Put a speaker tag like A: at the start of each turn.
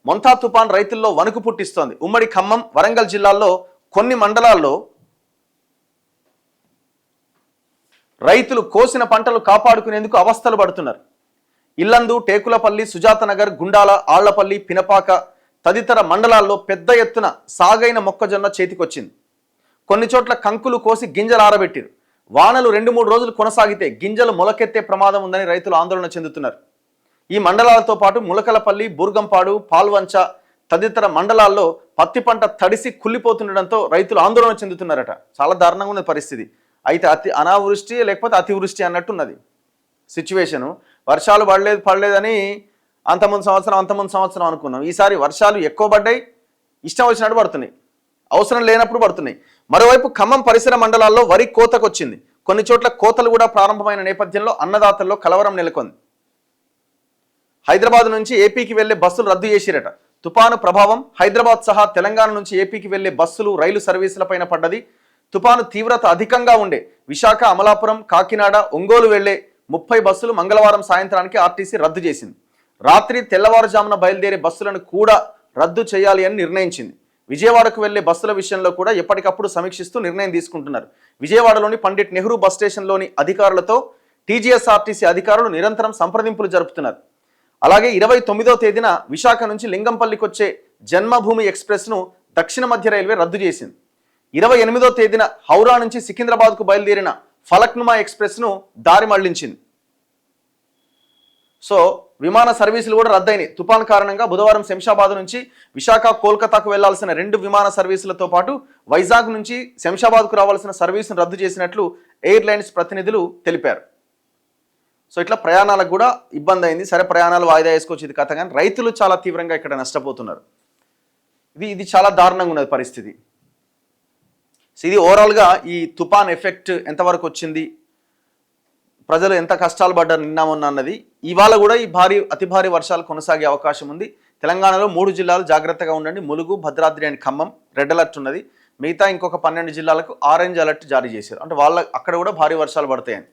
A: మొంతా తుఫాన్ రైతుల్లో వణుకు పుట్టిస్తోంది. ఉమ్మడి ఖమ్మం, వరంగల్ జిల్లాల్లో కొన్ని మండలాల్లో రైతులు కోసిన పంటలు కాపాడుకునేందుకు అవస్థలు పడుతున్నారు. ఇల్లందు, టేకులపల్లి, సుజాతనగర్, గుండాల, ఆళ్లపల్లి, పినపాక తదితర మండలాల్లో పెద్ద ఎత్తున సాగైన మొక్కజొన్న చేతికొచ్చింది. కొన్ని చోట్ల కంకులు కోసి గింజలు ఆరబెట్టారు. వానలు 2-3 రోజులు కొనసాగితే గింజలు మొలకెత్తే ప్రమాదం ఉందని రైతులు ఆందోళన చెందుతున్నారు. ఈ మండలాలతో పాటు ములకలపల్లి, బూర్గంపాడు, పాల్వంచ తదితర మండలాల్లో పత్తి పంట తడిసి కుళ్ళిపోతుండడంతో రైతులు ఆందోళన చెందుతున్నారట. చాలా దారుణంగా ఉన్న పరిస్థితి. అయితే అనావృష్టి లేకపోతే అతివృష్టి అన్నట్టున్నది సిచ్యువేషను. వర్షాలు పడలేదని అంతకుముందు సంవత్సరం అనుకున్నాం. ఈసారి వర్షాలు ఎక్కువ పడ్డాయి, ఇష్టం వచ్చినట్టు పడుతున్నాయి, అవసరం లేనప్పుడు పడుతున్నాయి. మరోవైపు ఖమ్మం పరిసర మండలాల్లో వరి కోతకొచ్చింది. కొన్ని చోట్ల కోతలు కూడా ప్రారంభమైన నేపథ్యంలో అన్నదాతల్లో కలవరం నెలకొంది. హైదరాబాద్ నుంచి ఏపీకి వెళ్లే బస్సులు రద్దు చేసిరట. తుపాను ప్రభావం హైదరాబాద్ సహా తెలంగాణ నుంచి ఏపీకి వెళ్లే బస్సులు, రైలు సర్వీసులపైన పడ్డది. తుపాను తీవ్రత అధికంగా ఉండే విశాఖ, అమలాపురం, కాకినాడ, ఒంగోలు వెళ్లే 30 బస్సులు మంగళవారం సాయంత్రానికి ఆర్టీసీ రద్దు చేసింది. రాత్రి తెల్లవారుజామున బయలుదేరే బస్సులను కూడా రద్దు చేయాలి అని నిర్ణయించింది. విజయవాడకు వెళ్లే బస్సుల విషయంలో కూడా ఎప్పటికప్పుడు సమీక్షిస్తూ నిర్ణయం తీసుకుంటున్నారు. విజయవాడలోని పండిట్ నెహ్రూ బస్ స్టేషన్లోని అధికారులతో టీజీఎస్ఆర్టీసీ అధికారులు నిరంతరం సంప్రదింపులు జరుపుతున్నారు. అలాగే 29వ తేదీన విశాఖ నుంచి లింగంపల్లికి వచ్చే జన్మభూమి ఎక్స్ప్రెస్ను దక్షిణ మధ్య రైల్వే రద్దు చేసింది. 28వ తేదీన హౌరా నుంచి సికింద్రాబాద్కు బయలుదేరిన ఫలక్నుమా ఎక్స్ప్రెస్ను దారి మళ్లించింది. సో విమాన సర్వీసులు కూడా రద్దయినాయి. తుఫాన్ కారణంగా బుధవారం శంషాబాద్ నుంచి విశాఖ, కోల్కతాకు వెళ్లాల్సిన 2 విమాన సర్వీసులతో పాటు వైజాగ్ నుంచి శంషాబాద్కు రావాల్సిన సర్వీసును రద్దు చేసినట్లు ఎయిర్లైన్స్ ప్రతినిధులు తెలిపారు. సో ఇట్లా ప్రయాణాలకు కూడా ఇబ్బంది అయింది. సరే, ప్రయాణాలు వాయిదా వేసుకోవచ్చు, ఇది కథ. కానీ రైతులు చాలా తీవ్రంగా ఇక్కడ నష్టపోతున్నారు. ఇది చాలా దారుణంగా ఉన్నది పరిస్థితి. సో ఇది ఓవరాల్గా ఈ తుఫాన్ ఎఫెక్ట్ ఎంతవరకు వచ్చింది, ప్రజలు ఎంత కష్టాలు పడ్డారు నిన్న మొన్న అన్నది. ఇవాళ కూడా ఈ అతి భారీ వర్షాలు కొనసాగే అవకాశం ఉంది. తెలంగాణలో 3 జిల్లాలు జాగ్రత్తగా ఉండండి. Mulugu, Bhadradri and Khammam red alert ఉన్నది. మిగతా ఇంకొక 12 జిల్లాలకు ఆరెంజ్ అలర్ట్ జారీ చేశారు. అంటే అక్కడ కూడా భారీ వర్షాలు పడతాయని.